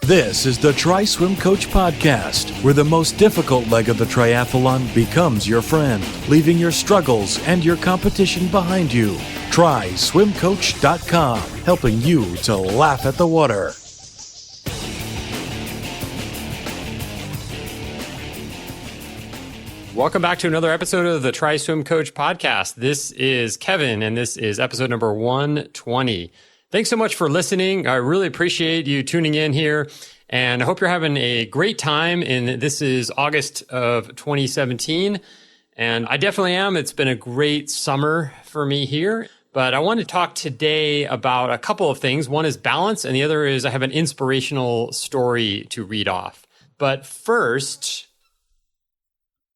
This is the TriSwim Coach Podcast, where the most difficult leg of the triathlon becomes your friend, leaving your struggles and your competition behind you. TriSwimCoach.com, helping you to laugh at the water. Welcome back to another episode of the TriSwim Coach Podcast. This is Kevin, and this is episode number 120. Thanks so much for listening. I really appreciate you tuning in here, and I hope you're having a great time. And this is August of 2017, and I definitely am. It's been a great summer for me here, but I want to talk today about a couple of things. One is balance, and the other is I have an inspirational story to read off. But first,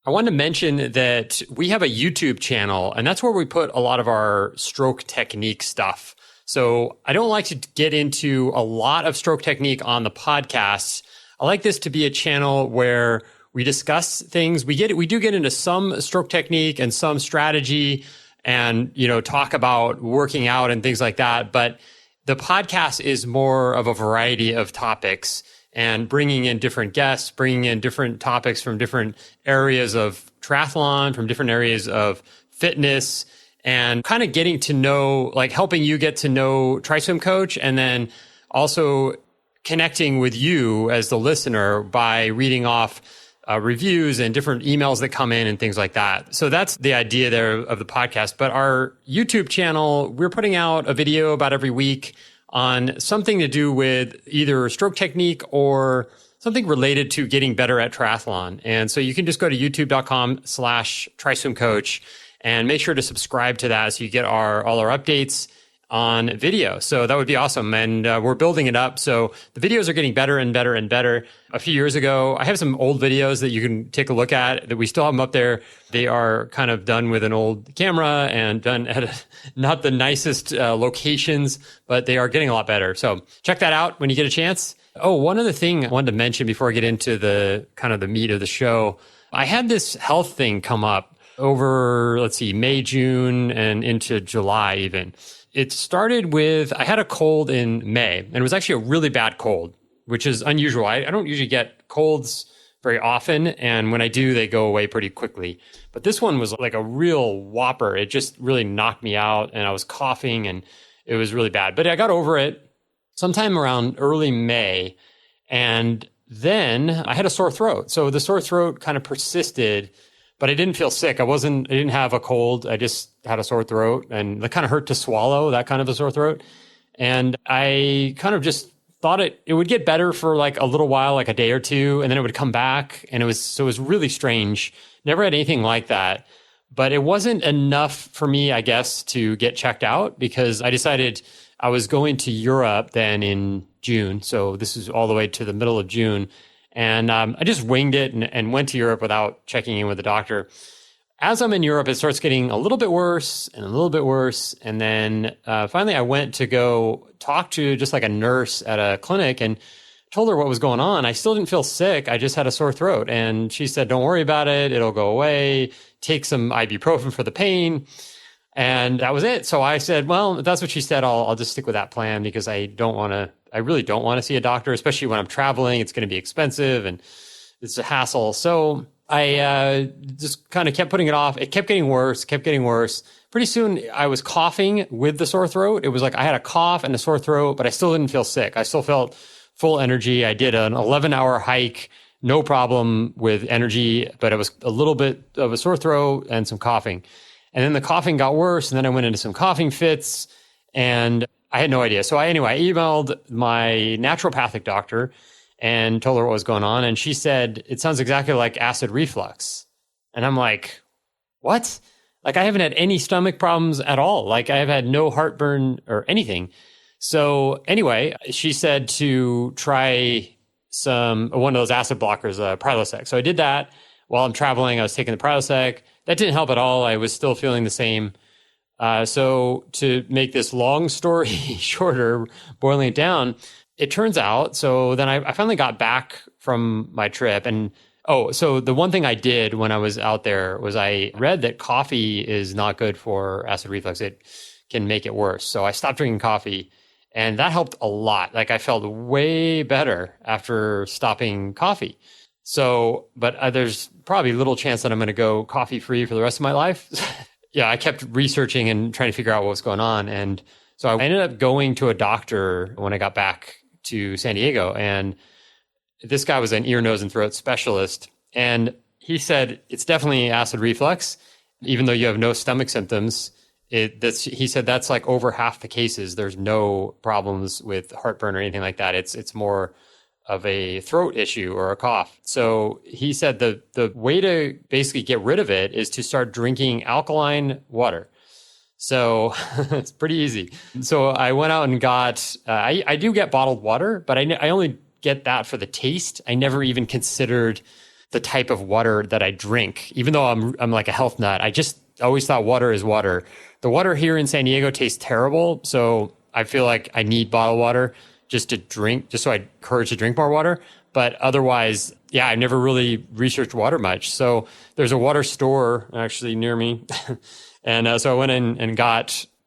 I want to mention that we have a YouTube channel, and that's where we put a lot of our stroke technique stuff. So I don't like to get into a lot of stroke technique on the podcast. I like this to be a channel where we discuss things. We do get into some stroke technique and some strategy and, talk about working out and things like that. But the podcast is more of a variety of topics and bringing in different guests, bringing in different topics from different areas of triathlon, from different areas of fitness, and kind of getting to know, like helping you get to know TriSwim Coach, and then also connecting with you as the listener by reading off reviews and different emails that come in and things like that. So that's the idea there of the podcast. But our YouTube channel, we're putting out a video about every week on something to do with either stroke technique or something related to getting better at triathlon. And so you can just go to youtube.com/TriSwimCoach and make sure to subscribe to that so you get all our updates on video. So that would be awesome. And we're building it up. So the videos are getting better and better and better. A few years ago, I have some old videos that you can take a look at that we still have them up there. They are kind of done with an old camera and done at not the nicest locations, but they are getting a lot better. So check that out when you get a chance. Oh, one other thing I wanted to mention before I get into the kind of the meat of the show. I had this health thing come up over, May, June, and into July even. It started with, I had a cold in May, and it was actually a really bad cold, which is unusual. I don't usually get colds very often, and when I do, they go away pretty quickly. But this one was like a real whopper. It just really knocked me out, and I was coughing, and it was really bad. But I got over it sometime around early May, and then I had a sore throat. So the sore throat kind of persisted, but I didn't feel sick. I didn't have a cold. I just had a sore throat, and it kind of hurt to swallow, that kind of a sore throat. And I kind of just thought it would get better for like a little while, like a day or two, and then it would come back. And it was really strange. Never had anything like that, but it wasn't enough for me, I guess, to get checked out, because I decided I was going to Europe then in June. So this is all the way to the middle of June. And I just winged it and went to Europe without checking in with the doctor. As I'm in Europe, it starts getting a little bit worse and a little bit worse. And then finally, I went to go talk to just like a nurse at a clinic and told her what was going on. I still didn't feel sick. I just had a sore throat. And she said, "Don't worry about it. It'll go away. Take some ibuprofen for the pain." And that was it. So I said, well, if that's what she said, I'll just stick with that plan, because I really don't want to see a doctor, especially when I'm traveling. It's going to be expensive and it's a hassle. So I just kind of kept putting it off. It kept getting worse. Pretty soon I was coughing with the sore throat. It was like I had a cough and a sore throat, but I still didn't feel sick. I still felt full energy. I did an 11-hour hike, no problem with energy, but it was a little bit of a sore throat and some coughing. And then the coughing got worse, and then I went into some coughing fits, and I had no idea. So I emailed my naturopathic doctor and told her what was going on. And she said, "It sounds exactly like acid reflux." And I'm like, what? Like, I haven't had any stomach problems at all. Like, I have had no heartburn or anything. So anyway, she said to try one of those acid blockers, Prilosec. So I did that while I'm traveling. I was taking the Prilosec. That didn't help at all. I was still feeling the same. So to make this long story shorter, boiling it down, it turns out, so then I finally got back from my trip. And so the one thing I did when I was out there was I read that coffee is not good for acid reflux. It can make it worse. So I stopped drinking coffee. And that helped a lot. Like I felt way better after stopping coffee. So, but there's probably little chance that I'm going to go coffee free for the rest of my life. Yeah, I kept researching and trying to figure out what was going on. And so I ended up going to a doctor when I got back to San Diego. And this guy was an ear, nose, and throat specialist. And he said, it's definitely acid reflux, even though you have no stomach symptoms. He said that's like over half the cases. There's no problems with heartburn or anything like that. It's more of a throat issue or a cough. So he said the way to basically get rid of it is to start drinking alkaline water. So it's pretty easy. So I went out and got, I do get bottled water, but I only get that for the taste. I never even considered the type of water that I drink, even though I'm like a health nut. I just always thought water is water. The water here in San Diego tastes terrible. So I feel like I need bottled water just to drink, just so I encourage to drink more water. But otherwise, yeah, I've never really researched water much. So there's a water store actually near me. And so I went in and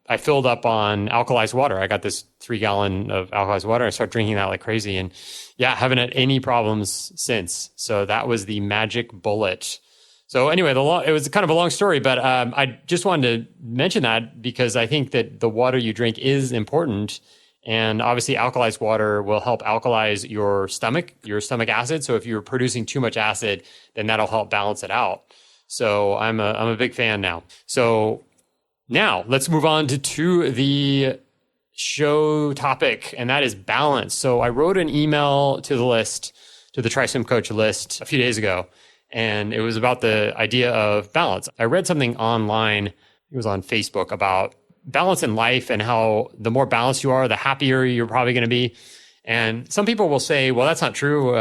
I filled up on alkalized water. I got this 3-gallon of alkalized water. I started drinking that like crazy. And yeah, haven't had any problems since. So that was the magic bullet. So anyway, it was kind of a long story, but I just wanted to mention that because I think that the water you drink is important. And obviously, alkalized water will help alkalize your stomach acid. So if you're producing too much acid, then that'll help balance it out. So I'm a big fan now. So now let's move on to the show topic, and that is balance. So I wrote an email to the TriSwim Coach list a few days ago, and it was about the idea of balance. I read something online, it was on Facebook, about balance in life and how the more balanced you are, the happier you're probably going to be. And some people will say, well, that's not true.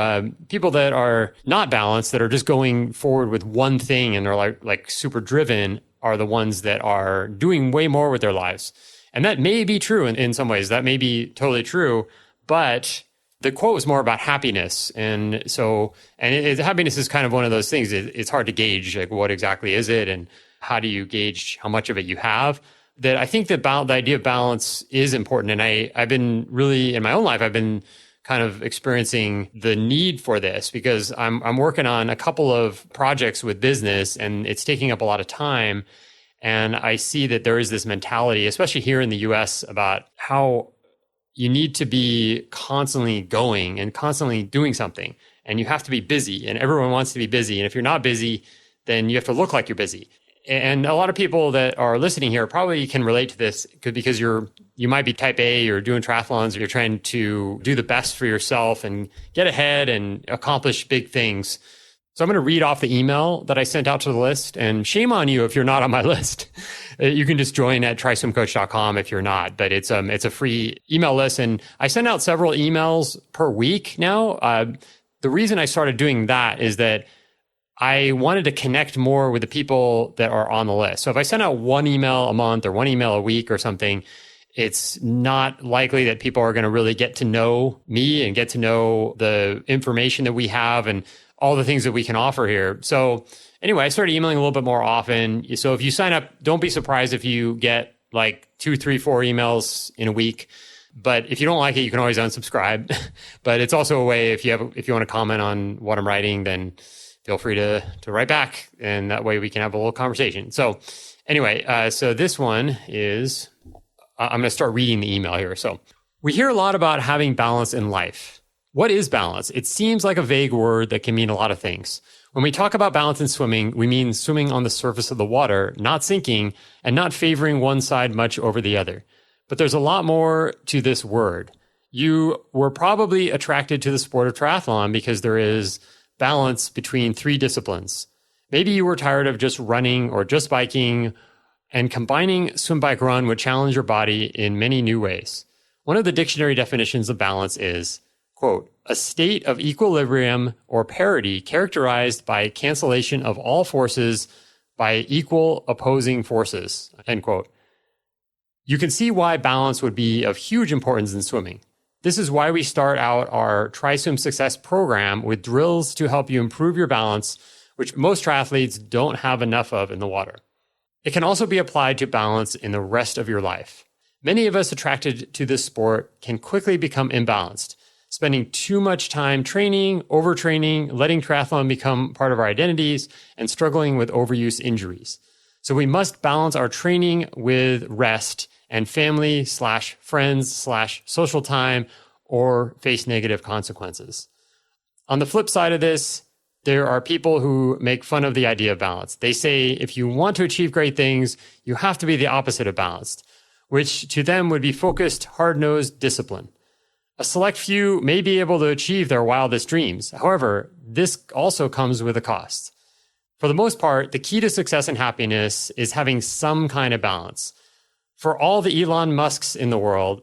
People that are not balanced, that are just going forward with one thing and they're like super driven, are the ones that are doing way more with their lives. And that may be true in some ways. That may be totally true. But the quote was more about happiness. And so, happiness is kind of one of those things. It's hard to gauge, like, what exactly is it? And how do you gauge how much of it you have? That I think that the idea of balance is important. And I've been really, in my own life, I've been kind of experiencing the need for this because I'm working on a couple of projects with business and it's taking up a lot of time. And I see that there is this mentality, especially here in the US, about how you need to be constantly going and constantly doing something. And you have to be busy, and everyone wants to be busy. And if you're not busy, then you have to look like you're busy. And a lot of people that are listening here probably can relate to this because you might be type A, you're doing triathlons, or you're trying to do the best for yourself and get ahead and accomplish big things. So I'm going to read off the email that I sent out to the list, and shame on you if you're not on my list. You can just join at triswimcoach.com if you're not, but it's a free email list. And I send out several emails per week now. The reason I started doing that is that I wanted to connect more with the people that are on the list. So if I send out one email a month or one email a week or something, it's not likely that people are going to really get to know me and get to know the information that we have and all the things that we can offer here. So anyway, I started emailing a little bit more often. So if you sign up, don't be surprised if you get like 2, 3, 4 emails in a week. But if you don't like it, you can always unsubscribe. But it's also a way, if you want to comment on what I'm writing, then feel free to write back, and that way we can have a little conversation. So anyway, so this one is, I'm going to start reading the email here. So we hear a lot about having balance in life. What is balance? It seems like a vague word that can mean a lot of things. When we talk about balance in swimming, we mean swimming on the surface of the water, not sinking, and not favoring one side much over the other. But there's a lot more to this word. You were probably attracted to the sport of triathlon because there is balance between 3 disciplines. Maybe you were tired of just running or just biking, and combining swim, bike, run would challenge your body in many new ways. One of the dictionary definitions of balance is, quote, a state of equilibrium or parity characterized by cancellation of all forces by equal opposing forces, end quote. You can see why balance would be of huge importance in swimming. This is why we start out our TriSwim Success program with drills to help you improve your balance, which most triathletes don't have enough of in the water. It can also be applied to balance in the rest of your life. Many of us attracted to this sport can quickly become imbalanced, spending too much time training, overtraining, letting triathlon become part of our identities, and struggling with overuse injuries. So we must balance our training with rest and family/friends/social time, or face negative consequences. On the flip side of this, there are people who make fun of the idea of balance. They say if you want to achieve great things, you have to be the opposite of balanced, which to them would be focused, hard-nosed discipline. A select few may be able to achieve their wildest dreams. However, this also comes with a cost. For the most part, the key to success and happiness is having some kind of balance. For all the Elon Musks in the world,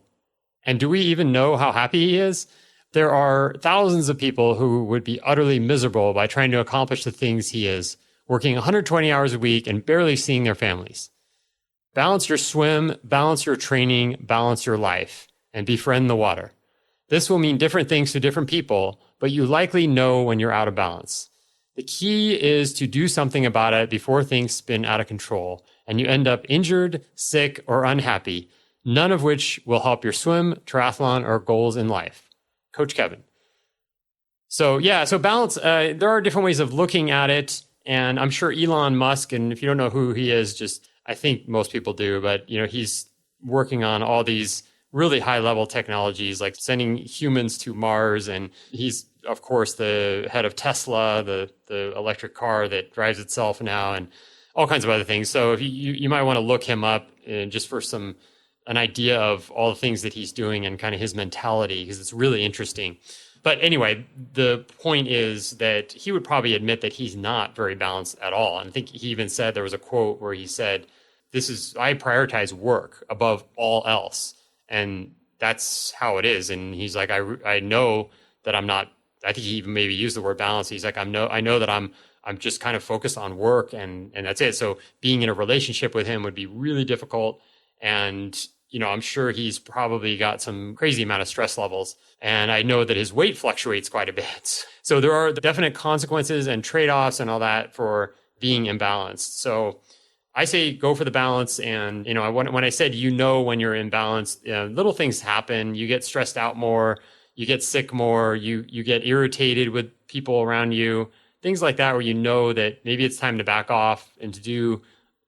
and do we even know how happy he is? There are thousands of people who would be utterly miserable by trying to accomplish the things he is, working 120 hours a week and barely seeing their families. Balance your swim, balance your training, balance your life, and befriend the water. This will mean different things to different people, but you likely know when you're out of balance. The key is to do something about it before things spin out of control and you end up injured, sick, or unhappy, none of which will help your swim, triathlon, or goals in life. Coach Kevin. So balance, there are different ways of looking at it. And I'm sure Elon Musk, and if you don't know who he is, I think most people do, but he's working on all these really high level technologies like sending humans to Mars. And he's, of course, the head of Tesla, the electric car that drives itself now, and all kinds of other things. So if you might want to look him up just for an idea of all the things that he's doing and kind of his mentality, because it's really interesting. But anyway, the point is that he would probably admit that he's not very balanced at all. And I think he even said, there was a quote where he said, I prioritize work above all else. And that's how it is. And he's like, I know that I'm not, I think he even maybe used the word balance. He's like, I know that I'm just kind of focused on work and that's it. So being in a relationship with him would be really difficult. And, I'm sure he's probably got some crazy amount of stress levels. And I know that his weight fluctuates quite a bit. So there are definite consequences and trade-offs and all that for being imbalanced. So I say go for the balance. And, when I said, when you're imbalanced, little things happen. You get stressed out more, you get sick more, you get irritated with people around you, things like that, where that maybe it's time to back off and to do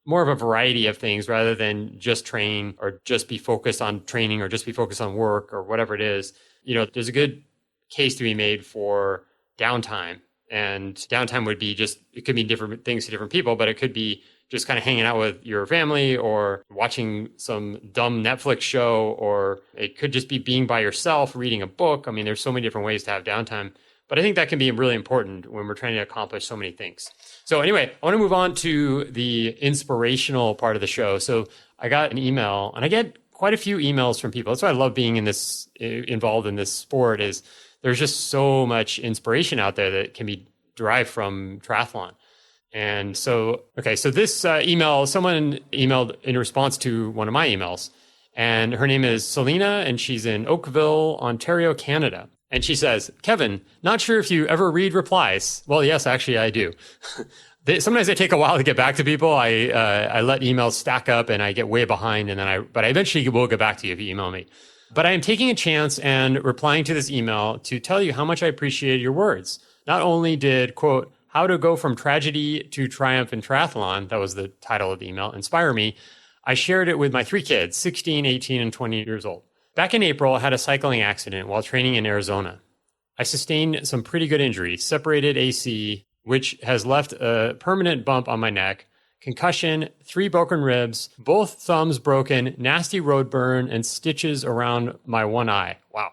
more of a variety of things rather than just train or just be focused on training or just be focused on work or whatever it is. There's a good case to be made for downtime. And downtime would be it could mean different things to different people, but it could be just kind of hanging out with your family or watching some dumb Netflix show, or it could just be being by yourself, reading a book. I mean, there's so many different ways to have downtime, but I think that can be really important when we're trying to accomplish so many things. So anyway, I want to move on to the inspirational part of the show. So I got an email, and I get quite a few emails from people. That's why I love being involved in this sport, is there's just so much inspiration out there that can be derived from triathlon. And so this email, someone emailed in response to one of my emails, and her name is Selena, and she's in Oakville, Ontario, Canada. And she says, Kevin, not sure if you ever read replies. Well, yes, actually, I do. Sometimes they take a while to get back to people. I let emails stack up and I get way behind, but I eventually will get back to you if you email me. But I am taking a chance and replying to this email to tell you how much I appreciated your words. Not only did, quote, how to go from tragedy to triumph in triathlon, that was the title of the email, inspire me, I shared it with my 3 kids, 16, 18, and 20 years old. Back in April, I had a cycling accident while training in Arizona. I sustained some pretty good injuries, separated AC, which has left a permanent bump on my neck, concussion, 3 broken ribs, both thumbs broken, nasty road burn, and stitches around my one eye. Wow.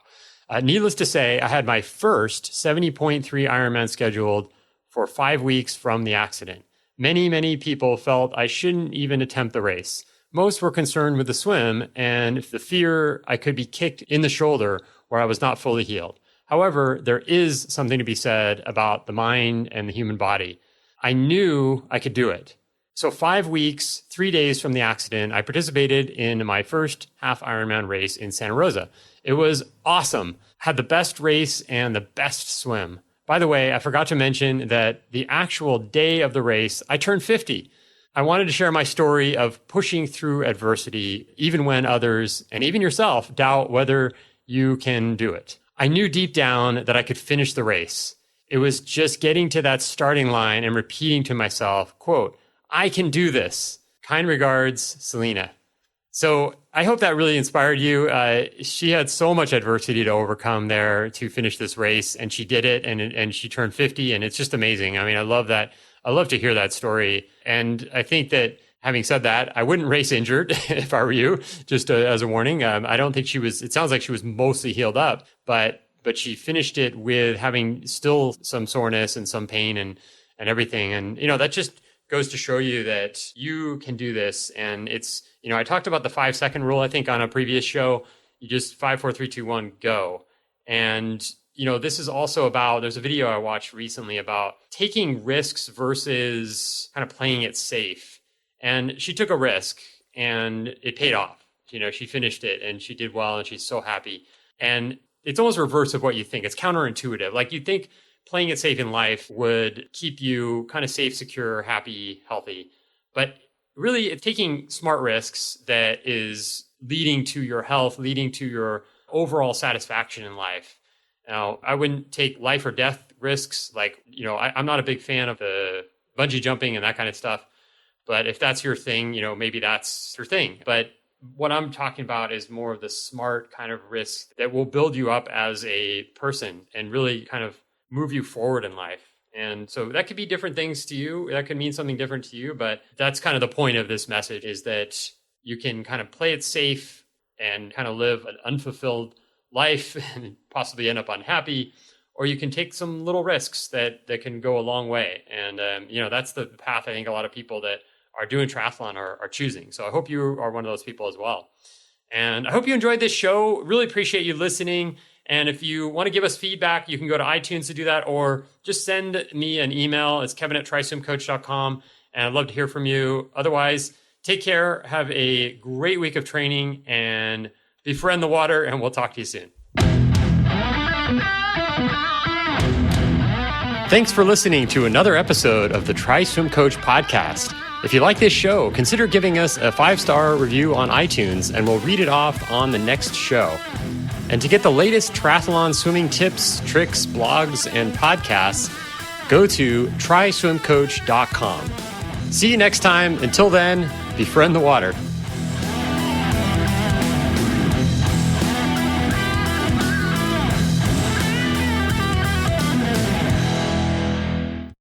Needless to say, I had my first 70.3 Ironman scheduled for 5 weeks from the accident. Many people felt I shouldn't even attempt the race. Most were concerned with the swim and the fear I could be kicked in the shoulder where I was not fully healed. However, there is something to be said about the mind and the human body. I knew I could do it. So 5 weeks, 3 days from the accident, I participated in my first half Ironman race in Santa Rosa. It was awesome. Had the best race and the best swim. By the way, I forgot to mention that the actual day of the race, I turned 50. I wanted to share my story of pushing through adversity, even when others, and even yourself, doubt whether you can do it. I knew deep down that I could finish the race. It was just getting to that starting line and repeating to myself, quote, "I can do this. Kind regards, Selena." So I hope that really inspired you. She had so much adversity to overcome there to finish this race, and she did it, and she turned 50, and it's just amazing. I mean, I love that. I love to hear that story. And I think that, having said that, I wouldn't race injured if I were you, just as a warning. I don't think it sounds like she was mostly healed up, but she finished it with having still some soreness and some pain and everything. And, that just goes to show you that you can do this. And it's, I talked about the 5-second rule, I think, on a previous show. You just 5, 4, 3, 2, 1, go. And, this is also about, there's a video I watched recently about taking risks versus kind of playing it safe. And she took a risk and it paid off. She finished it and she did well and she's so happy. And it's almost reverse of what you think. It's counterintuitive. Like, you think playing it safe in life would keep you kind of safe, secure, happy, healthy. But really, it's taking smart risks that is leading to your health, leading to your overall satisfaction in life. Now, I wouldn't take life or death risks. Like, I'm not a big fan of the bungee jumping and that kind of stuff. But if that's your thing, maybe that's your thing. But what I'm talking about is more of the smart kind of risk that will build you up as a person and really kind of move you forward in life. And so that could be different things to you. That could mean something different to you. But that's kind of the point of this message, is that you can kind of play it safe and kind of live an unfulfilled life and possibly end up unhappy, or you can take some little risks that can go a long way. And, that's the path I think a lot of people that are doing triathlon are choosing. So I hope you are one of those people as well. And I hope you enjoyed this show. Really appreciate you listening. And if you want to give us feedback, you can go to iTunes to do that, or just send me an email. It's kevin@triswimcoach.com. And I'd love to hear from you. Otherwise, take care. Have a great week of training and befriend the water, and we'll talk to you soon. Thanks for listening to another episode of the TriSwim Coach Podcast. If you like this show, consider giving us a 5-star review on iTunes, and we'll read it off on the next show. And to get the latest triathlon swimming tips, tricks, blogs, and podcasts, go to TriSwimCoach.com. See you next time. Until then, befriend the water.